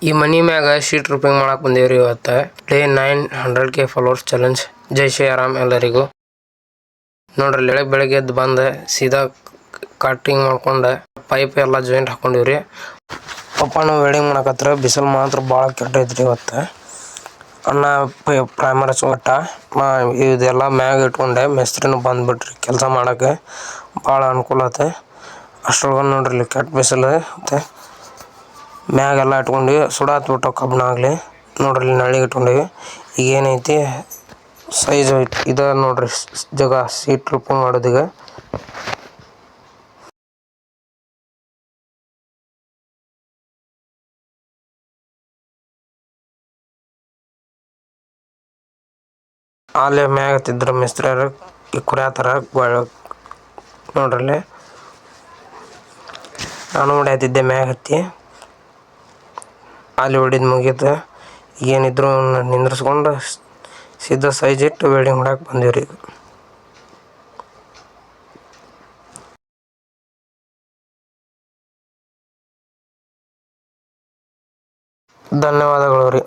ಈ ಮನಿ ಮ್ಯಾಗ sheet roofing ಮಾಡಕ್ ಬಂದೇವ್ರಿ ಇವತ್ತು. Day 900K followers challenge. ಜೈ ಶ್ರೀ ರಾಮ್ ಎಲ್ಲರಿಗೂ. ನೋಡ್ರಿ ಬೆಳಗ್ಗೆ ಎದ್ದು ಬಂದ ಸೀದಾ ಕಟಿಂಗ್ ಮಾಡ್ಕೊಂಡು ಪೈಪ್ ಎಲ್ಲ ಜಾಯಿಂಟ್ ಹಾಕೊಂಡಿವ್ರಿ. ಪಪ್ಪನು ವೆಲ್ಡಿಂಗ್ ಮಾಡಕತ್ರ. ಬಿಸಿಲು ಮಾತ್ರ ಭಾಳ ಕೆಟ್ಟೈತ್ರಿ ಇವತ್ತು. ಅಣ್ಣ ಪ್ರೈಮರ್ ಹಚ್ಕೊಟ್ಟ. ಇದೆಲ್ಲ ಮ್ಯಾಗ ಇಟ್ಕೊಂಡೆ. ಮಿಸ್ತ್ರಿನೂ ಬಂದ್ಬಿಟ್ರಿ ಕೆಲಸ ಮಾಡೋಕ್ಕೆ. ಭಾಳ ಅನುಕೂಲ ಆಯ್ತು. ಅಷ್ಟ್ರೊಳಗೆ ನೋಡ್ರಿ ಕೆಟ್ಟ ಬಿಸಿಲು ಮತ್ತು ಮ್ಯಾಗೆಲ್ಲ ಇಟ್ಕೊಂಡ್ವಿ. ಸುಡಾತ್ಬಿಟ್ಟು ಕಬ್ಬನಾಗಲಿ ನೋಡ್ರಿ ನಳಿಗೆ ಇಟ್ಕೊಂಡೀವಿ. ಈಗ ಏನೈತಿ ಸೈಜ್ ಐತಿ. ಇದು ನೋಡ್ರಿ ಜಾಗ ಸೀಟ್ ರೂಪಿಂಗ್ ಮಾಡೋದೀಗ. ಅಲ್ಲೇ ಮ್ಯಾಗ ಹತ್ತಿದ್ರು ಮಿಸ್ತ್ರಿಯರು ಕುರ್ಯಾತಾರ ನೋಡ್ರಲ್ಲಿ. ನಾನು ಹೊಡ್ಯಾತಿದ್ದೆ ಮ್ಯಾಗ ಹತ್ತಿ. ಅಲ್ಲಿ ಹೊಡಿದು ಮುಗೀತು. ಏನಿದ್ರು ನಿಂದ್ರಿಸ್ಕೊಂಡು ಸೀದಾ ಸೈಜ್ ಇಟ್ಟು ವೆಲ್ಡಿಂಗ್ ಮಾಡಕ್ಕೆ ಬಂದೀವ್ರಿ. ಧನ್ಯವಾದಗಳು ರೀ.